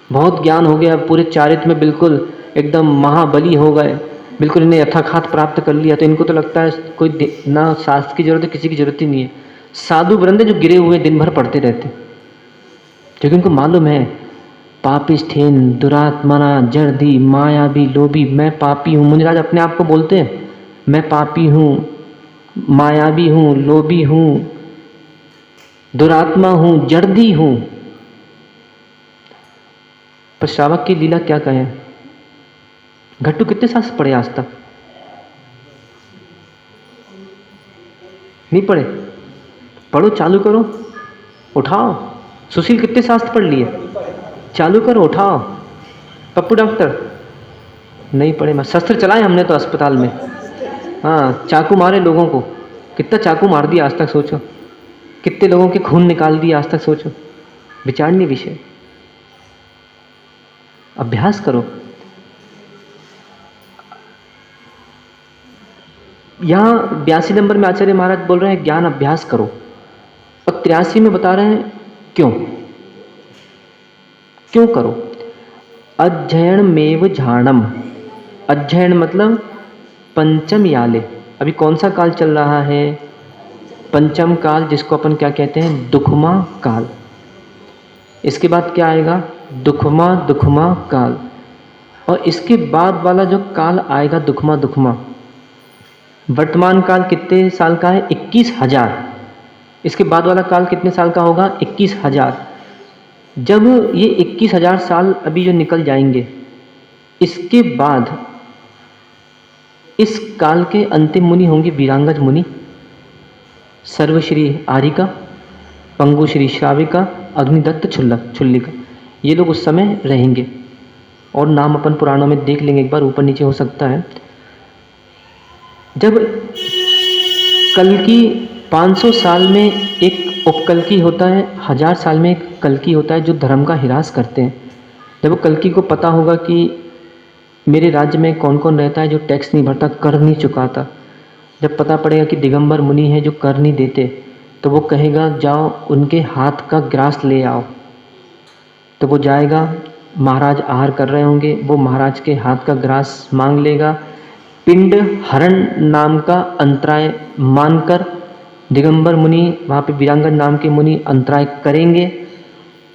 बहुत ज्ञान हो गया, पूरे चारित्र में बिल्कुल एकदम महाबली हो गए, बिल्कुल इन्हें यथाखात प्राप्त कर लिया, तो इनको तो लगता है कोई ना शास्त्र की जरूरत है, किसी की जरूरत ही नहीं है। साधु वृंद जो गिरे हुए दिन भर पढ़ते रहते, क्योंकि उनको मालूम है पापिष्ठेन दुरात्मना जर्दी मायावी लोभी, मैं पापी हूँ। मुनिराज अपने आप को बोलते हैं मैं पापी हूँ, मायावी हूँ, लोभी हूँ, दुरात्मा हूँ, जर्दी हूँ। पर श्रावक की लीला क्या कहें। घट्टू कितने शास्त्र पढ़े आज तक? नहीं पढ़े? पढ़ो, चालू करो, उठाओ। सुशील कितने शास्त्र पढ़ लिए? चालू करो, उठाओ। पप्पू डॉक्टर नहीं पढ़े, मैं शस्त्र चलाए हमने तो अस्पताल में, हाँ चाकू मारे लोगों को, कितना चाकू मार दिया आज तक सोचो, कितने लोगों के खून निकाल दिया आज तक सोचो। विचारणीय विषय। अभ्यास करो। यहाँ 82 नंबर में आचार्य महाराज बोल रहे हैं ज्ञान अभ्यास करो, और 83 में बता रहे हैं क्यों क्यों करो। अध्ययन मेव झाणम, अध्ययन मतलब पंचम याले। अभी कौन सा काल चल रहा है? पंचम काल, जिसको अपन क्या कहते हैं? दुखमा काल। इसके बाद क्या आएगा? दुखमा काल। और इसके बाद वाला जो काल आएगा दुखमा, वर्तमान काल कितने साल का है? 21,000। इसके बाद वाला काल कितने साल का होगा? 21,000। जब ये 21,000 साल अभी जो निकल जाएंगे, इसके बाद इस काल के अंतिम मुनि होंगे वीरांगज मुनि, सर्वश्री आरिका, पंगुश्री श्राविका, अग्निदत्त छुल्लिका। ये लोग उस समय रहेंगे। और नाम अपन पुराणों में देख लेंगे, एक बार ऊपर नीचे हो सकता है। जब कल्कि 500 साल में एक उपकल्कि होता है, 1000 साल में एक कल्कि होता है जो धर्म का हिरास करते हैं। जब वो कल्कि को पता होगा कि मेरे राज्य में कौन कौन रहता है जो टैक्स नहीं भरता, कर नहीं चुकाता, जब पता पड़ेगा कि दिगंबर मुनि है जो कर नहीं देते, तो वो कहेगा जाओ उनके हाथ का ग्रास ले आओ। तो वो जाएगा, महाराज आहार कर रहे होंगे, वो महाराज के हाथ का ग्रास मांग लेगा। पिंड हरण नाम का अंतराय मानकर दिगंबर मुनि, वहाँ पे वीरांगन नाम के मुनि अंतराय करेंगे।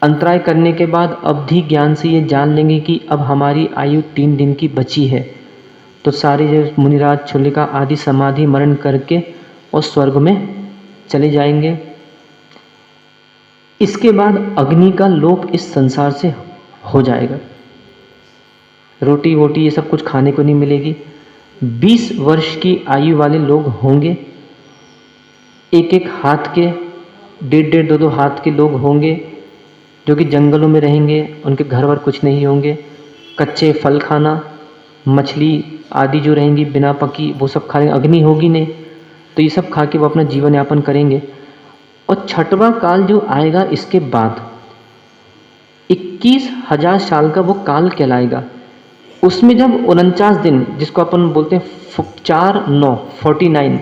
अंतराय करने के बाद अवधि ज्ञान से ये जान लेंगे कि अब हमारी आयु 3 दिन की बची है। तो सारे जो मुनिराज छुलिका आदि समाधि मरण करके और स्वर्ग में चले जाएंगे। इसके बाद अग्नि का लोप इस संसार से हो जाएगा। रोटी वोटी ये सब कुछ खाने को नहीं मिलेगी। 20 वर्ष की आयु वाले लोग होंगे, एक एक हाथ के, 1.5 2 हाथ के लोग होंगे जो कि जंगलों में रहेंगे। उनके घर वर कुछ नहीं होंगे, कच्चे फल खाना, मछली आदि जो रहेंगी बिना पकी वो सब खाएंगे, अग्नि होगी नहीं, तो ये सब खा के वो अपना जीवन यापन करेंगे। और छठवां काल जो आएगा इसके बाद 21,000 साल का वो काल कहलाएगा। उसमें जब 49 दिन, जिसको अपन बोलते हैं 49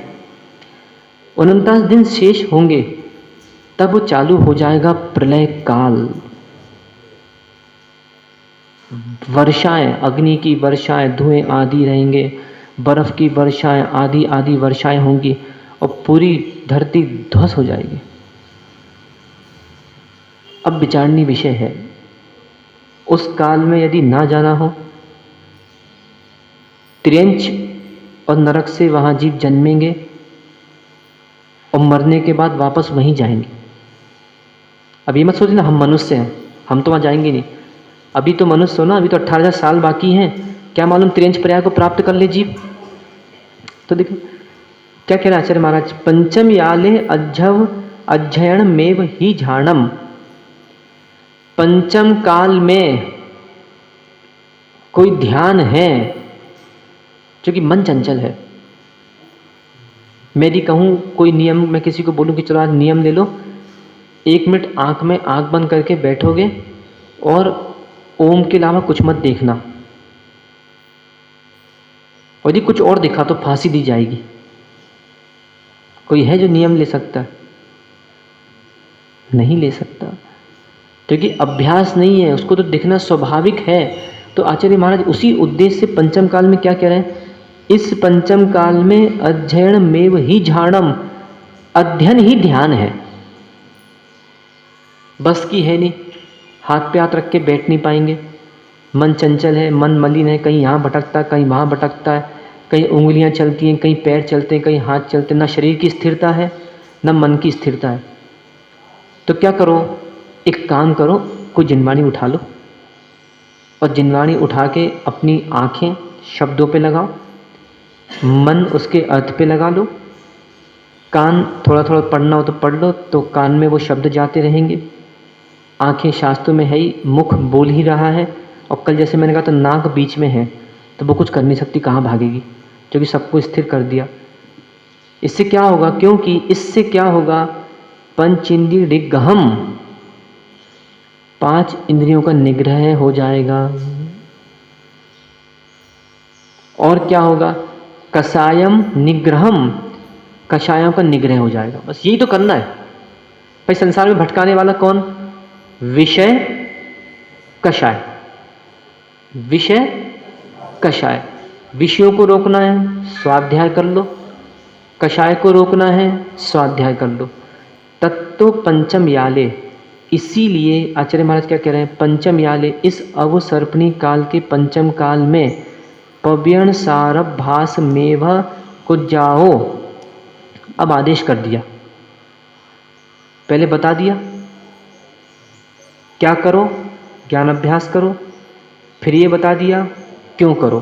49 दिन शेष होंगे, तब वो चालू हो जाएगा प्रलय काल। वर्षाएं, अग्नि की वर्षाएं, धुएं आदि रहेंगे, बर्फ की वर्षाएं आदि आदि वर्षाएं होंगी और पूरी धरती ध्वस्त हो जाएगी। अब विचारणीय विषय है, उस काल में यदि ना जाना हो, त्रियंच और नरक से वहां जीव जन्मेंगे और मरने के बाद वापस वहीं जाएंगे। अब ये मत सोचना हम मनुष्य हैं, हम तो वहां जाएंगे नहीं। अभी तो मनुष्य हो ना, अभी तो 18,000 साल बाकी हैं, क्या मालूम त्रियंच पर्याय को प्राप्त कर ले जीव। तो देखो क्या कह रहे आचार्य महाराज, पंचम याले अध्ययन मेव ही झाणम। पंचम काल में कोई ध्यान है जो कि मन चंचल है। मैं यदि कहूँ कोई नियम, मैं किसी को बोलूँ कि चलो आज नियम ले लो, 1 मिनट आंख में आंख बंद करके बैठोगे और ओम के अलावा कुछ मत देखना, और यदि कुछ और दिखा तो फांसी दी जाएगी। कोई है जो नियम ले सकता है? नहीं ले सकता, क्योंकि अभ्यास नहीं है, उसको तो दिखना स्वाभाविक है। तो आचार्य महाराज उसी उद्देश्य से पंचम काल में क्या कह रहे हैं, इस पंचम काल में अध्ययन मेव ही झाणम, अध्ययन ही ध्यान है। बस की है नहीं, हाथ पे हाथ रख के बैठ नहीं पाएंगे, मन चंचल है, मन मलिन है, कहीं यहाँ भटकता है, कहीं वहाँ भटकता है, कहीं उंगलियाँ चलती हैं, कहीं पैर चलते हैं, कहीं हाथ चलते हैं, ना शरीर की स्थिरता है ना मन की स्थिरता है। तो क्या करो, एक काम करो, कोई जिनवाणी उठा लो और जिनवाणी उठा के अपनी आँखें शब्दों पे लगाओ, मन उसके अर्थ पे लगा लो, कान थोड़ा थोड़ा पढ़ना हो तो पढ़ लो, तो कान में वो शब्द जाते रहेंगे। आंखें शास्त्रों में है ही, मुख बोल ही रहा है, और कल जैसे मैंने कहा तो नाक बीच में है, तो वो कुछ कर नहीं सकती, कहाँ भागेगी, क्योंकि सबको स्थिर कर दिया। इससे क्या होगा, क्योंकि इससे क्या होगा, पंचेंद्रिय गहम, 5 इंद्रियों का निग्रह हो जाएगा। और क्या होगा, कषायम निग्रहम, कषायों का निग्रह हो जाएगा। बस यही तो करना है भाई। संसार में भटकाने वाला कौन, विषय कषाय, विषय कषाय। विषयों को रोकना है, स्वाध्याय कर लो, कषाय को रोकना है, स्वाध्याय कर लो। तत्तो पंचम याले, इसीलिए आचार्य महाराज क्या कह रहे हैं, पंचम याले, इस अवसर्पणी काल के पंचम काल में पव्यण सारभास मेव को जाओ। अब आदेश कर दिया, पहले बता दिया क्या करो, ज्ञान अभ्यास करो, फिर ये बता दिया क्यों करो,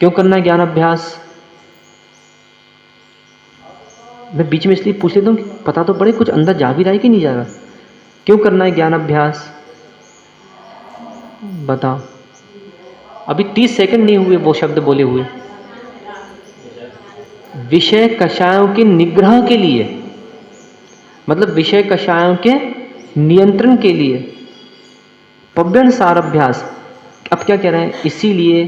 क्यों करना है ज्ञान अभ्यास। मैं बीच में इसलिए पूछ लेता हूँ कि पता तो पड़े कुछ अंदर जा भी रहा है कि नहीं जा रहा। क्यों करना है ज्ञान अभ्यास, बताओ, अभी 30 सेकंड नहीं हुए वो शब्द बोले हुए। विषय कषायों के निग्रह के लिए, मतलब विषय कषायों के नियंत्रण के लिए। पव्यन सार अभ्यास, अब क्या कह रहे हैं, इसीलिए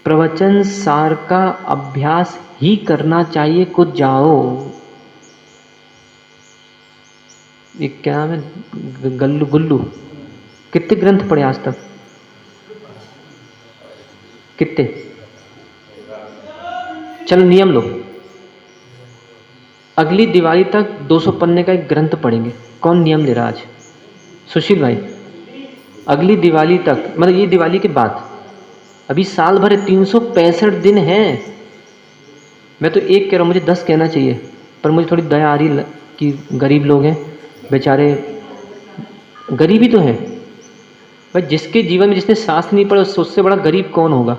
प्रवचन सार का अभ्यास ही करना चाहिए। कुछ जाओ, ये क्या नाम है, गल्लू गुल्लू, कितने ग्रंथ पढ़े आज तक, कितने? चलो नियम लो, अगली दिवाली तक 200 पन्ने का एक ग्रंथ पढ़ेंगे। कौन नियम ले रहा आज? सुशील भाई, अगली दिवाली तक, मतलब ये दिवाली के बाद, अभी साल भर 365 दिन हैं। मैं तो एक कह रहा हूँ, मुझे 10 कहना चाहिए, पर मुझे थोड़ी दया आ रही कि गरीब लोग हैं बेचारे, गरीब ही तो हैं भाई। जिसके जीवन में जिसने सांस नहीं पड़ा उससे बड़ा गरीब कौन होगा?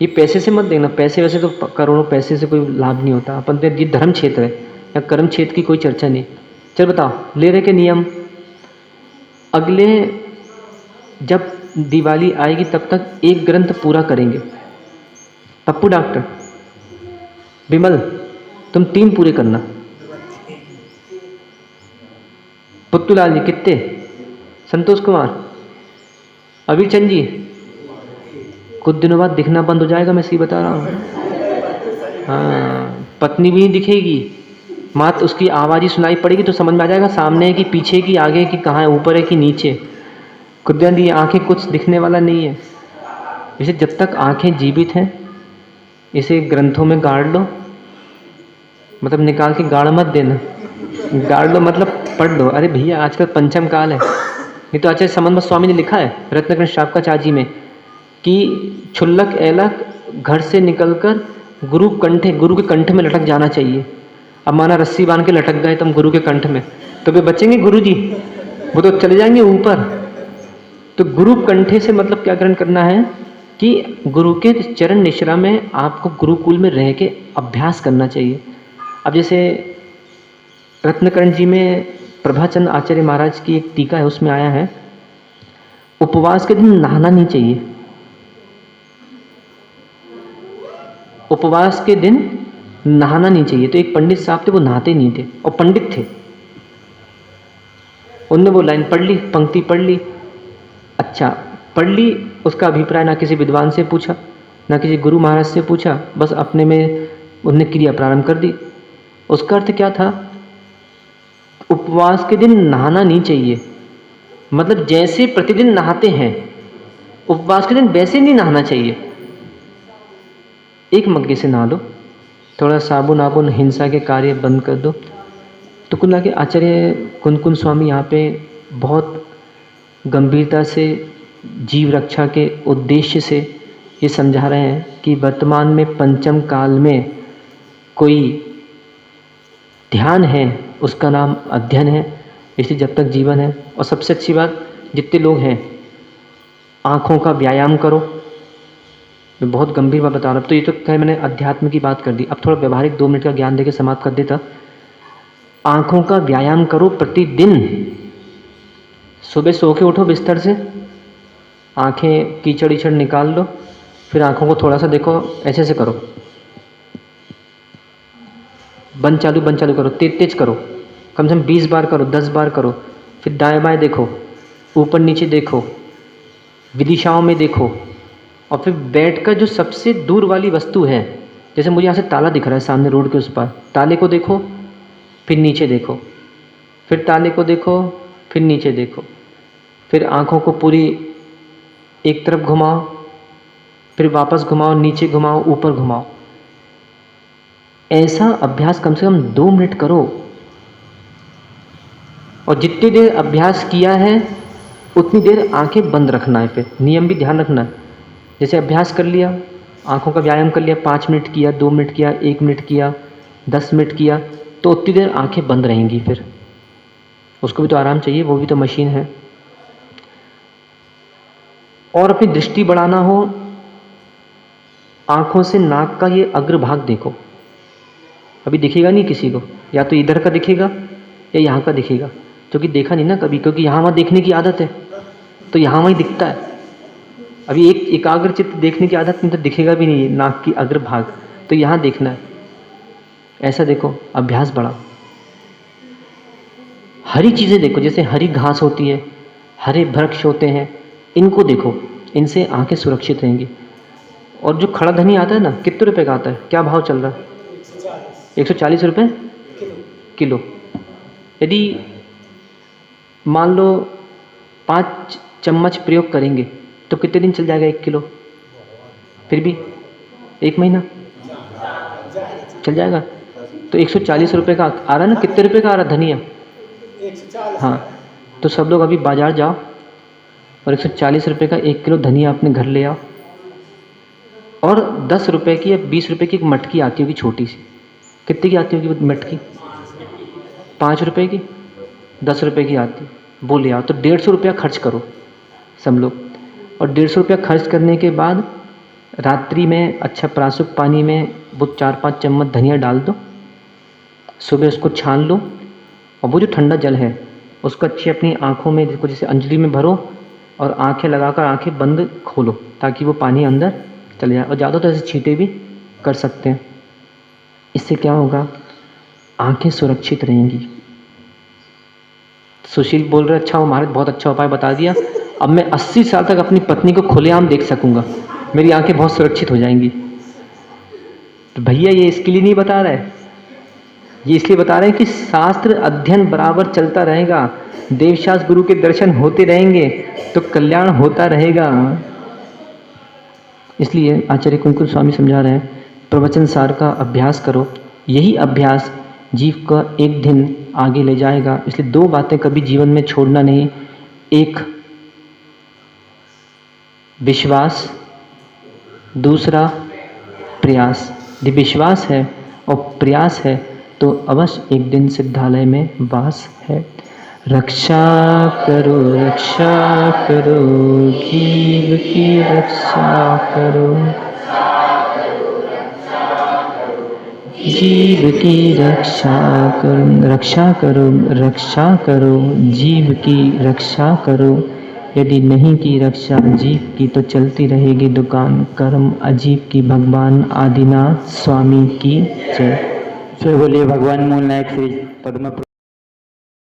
ये पैसे से मत देखना, पैसे वैसे तो करोड़ों पैसे से कोई लाभ नहीं होता। अपन तो ये धर्म क्षेत्र है या कर्म क्षेत्र की कोई चर्चा नहीं। चल बताओ, ले रहे के नियम, अगले जब दिवाली आएगी तब तक एक ग्रंथ पूरा करेंगे। पप्पू डॉक्टर, विमल, तुम 3 पूरे करना। पुत्तूलाल जी कितने? संतोष कुमार, अबीर चंद जी, कुछ दिनों बाद दिखना बंद हो जाएगा, मैं सही बता रहा हूँ। हाँ, पत्नी भी नहीं दिखेगी, मात्र उसकी आवाज़ ही सुनाई पड़ेगी तो समझ में आ जाएगा सामने है कि पीछे की, आगे की, कहाँ है, ऊपर है कि नीचे। कुछ दी आँखें, कुछ दिखने वाला नहीं है। इसे जब तक आँखें जीवित हैं इसे ग्रंथों में गाड़ लो, मतलब निकाल के गाड़ मत देना, गाड़ लो मतलब पढ़ लो। अरे भैया आजकल पंचम काल है। नहीं तो आचार्य समन्वय स्वामी ने लिखा है रत्नकरण शापकाचार्य में कि क्षुल्लक एलक घर से निकलकर गुरु के कंठ में लटक जाना चाहिए। अब माना रस्सी बांध के लटक गए तुम गुरु के कंठ में, तो वे बचेंगे गुरु जी? वो तो चले जाएंगे ऊपर। तो गुरु कंठे से मतलब क्या ग्रहण करना है कि गुरु के चरण निश्रा में आपको गुरुकुल में रह के अभ्यास करना चाहिए। अब जैसे रत्नकरण जी में प्रभाचंद आचार्य महाराज की एक टीका है, उसमें आया है उपवास के दिन नहाना नहीं चाहिए। उपवास के दिन नहाना नहीं चाहिए। तो एक पंडित साहब थे, वो नहाते नहीं थे और पंडित थे। उनने वो लाइन पढ़ ली, पंक्ति पढ़ ली, अच्छा पढ़ ली, उसका अभिप्राय ना किसी विद्वान से पूछा ना किसी गुरु महाराज से पूछा, बस अपने में उनने क्रिया प्रारंभ कर दी। उसका अर्थ क्या था? उपवास के दिन नहाना नहीं चाहिए, मतलब जैसे प्रतिदिन नहाते हैं उपवास के दिन वैसे नहीं नहाना चाहिए। एक मग्गे से नहा लो, थोड़ा साबुन आबुन हिंसा के कार्य बंद कर दो। तो कुल मिला के आचार्य कुनकुन स्वामी यहाँ पे बहुत गंभीरता से जीव रक्षा के उद्देश्य से ये समझा रहे हैं कि वर्तमान में पंचम काल में कोई ध्यान है उसका नाम अध्ययन है, इसलिए जब तक जीवन है। और सबसे अच्छी बात, जितने लोग हैं आँखों का व्यायाम करो। मैं बहुत गंभीर बात बता रहा हूँ। तो ये तो कहीं मैंने अध्यात्म की बात कर दी, अब थोड़ा व्यवहारिक 2 मिनट का ज्ञान देकर समाप्त कर देता। आँखों का व्यायाम करो प्रतिदिन। सुबह सो के उठो बिस्तर से, आँखें कीचड़ ईचड़ निकाल लो, फिर आँखों को थोड़ा सा देखो, ऐसे ऐसे करो, बंद चालू करो, तेज तेज करो, कम से कम 20 बार करो, 10 बार करो। फिर दाएं बाएं देखो, ऊपर नीचे देखो, विदिशाओं में देखो, और फिर बैठ कर जो सबसे दूर वाली वस्तु है, जैसे मुझे यहाँ से ताला दिख रहा है सामने रोड के उस पार, ताले को देखो, फिर नीचे देखो, फिर ताले को देखो, फिर नीचे देखो, फिर आँखों को पूरी एक तरफ घुमाओ, फिर वापस घुमाओ, नीचे घुमाओ, ऊपर घुमाओ। ऐसा अभ्यास कम से कम 2 मिनट करो। और जितनी देर अभ्यास किया है उतनी देर आंखें बंद रखना है। फिर नियम भी ध्यान रखना है, जैसे अभ्यास कर लिया, आंखों का व्यायाम कर लिया, 5 मिनट किया, 2 मिनट किया, 1 मिनट किया, 10 मिनट किया, तो उतनी देर आंखें बंद रहेंगी। फिर उसको भी तो आराम चाहिए, वो भी तो मशीन है। और अपनी दृष्टि बढ़ाना हो, आंखों से नाक का ये अग्रभाग देखो। अभी दिखेगा नहीं किसी को, या तो इधर का दिखेगा या यहाँ का दिखेगा, क्योंकि देखा नहीं ना कभी, क्योंकि यहाँ वहाँ देखने की आदत है तो यहाँ वहीं दिखता है। अभी एक एकाग्र चित्त देखने की आदत में तो दिखेगा भी नहीं नाक की अग्रभाग, तो यहाँ देखना है। ऐसा देखो, अभ्यास बढ़ाओ। हरी चीज़ें देखो, जैसे हरी घास होती है, हरे वृक्ष होते हैं, इनको देखो, इनसे आंखें सुरक्षित रहेंगी। और जो खड़ा धनिया आता है ना, कितने रुपए का आता है, क्या भाव चल रहा है? 140 रुपये किलो। यदि मान लो 5 चम्मच प्रयोग करेंगे तो कितने दिन चल जाएगा 1 किलो? फिर भी 1 महीना चल जाएगा। तो 140 रुपये का आ रहा है ना, कितने रुपए का आ रहा धनिया? 140। हाँ, तो सब लोग अभी बाज़ार जाओ और 140 रुपये का 1 किलो धनिया अपने घर ले आओ। और 10 रुपये की या 20 रुपये की एक मटकी आती होगी छोटी सी, कितने की आती होगी वो मटकी? 5 रुपये की, 10 रुपये की आती, वो ले आओ। तो 150 रुपया खर्च करो सब लोग। और 150 रुपया खर्च करने के बाद रात्रि में अच्छा प्रासुक पानी में वो 4-5 चम्मच धनिया डाल दो, सुबह उसको छान लो, और वो जो ठंडा जल है उसको अच्छी अपनी आँखों में देखो, जैसे अंजलि में भरो और आंखें लगाकर आंखें बंद खोलो ताकि वो पानी अंदर चले जाए। और ज़्यादा तो ऐसे छींटे भी कर सकते हैं। इससे क्या होगा, आंखें सुरक्षित रहेंगी। सुशील बोल रहे अच्छा महाराज बहुत अच्छा उपाय बता दिया, अब मैं 80 साल तक अपनी पत्नी को खुलेआम देख सकूंगा, मेरी आंखें बहुत सुरक्षित हो जाएंगी। तो भैया ये इसके लिए नहीं बता रहा है, ये इसलिए बता रहे हैं कि शास्त्र अध्ययन बराबर चलता रहेगा, देवशास्त्र गुरु के दर्शन होते रहेंगे तो कल्याण होता रहेगा। इसलिए आचार्य कुंकुल स्वामी समझा रहे हैं, प्रवचन सार का अभ्यास करो, यही अभ्यास जीव का एक दिन आगे ले जाएगा। इसलिए 2 बातें कभी जीवन में छोड़ना नहीं, एक विश्वास, दूसरा प्रयास। यदि विश्वास है और प्रयास है तो अवश्य एक दिन सिद्धालय में वास है। रक्षा करो जीव की रक्षा करो, जीव की रक्षा करो, रक्षा करो जीव की रक्षा करो। यदि नहीं की रक्षा जीव की तो चलती रहेगी दुकान कर्म अजीब की। भगवान आदिनाथ स्वामी की जय। बोलिए भगवान मूल नायक श्री पद्म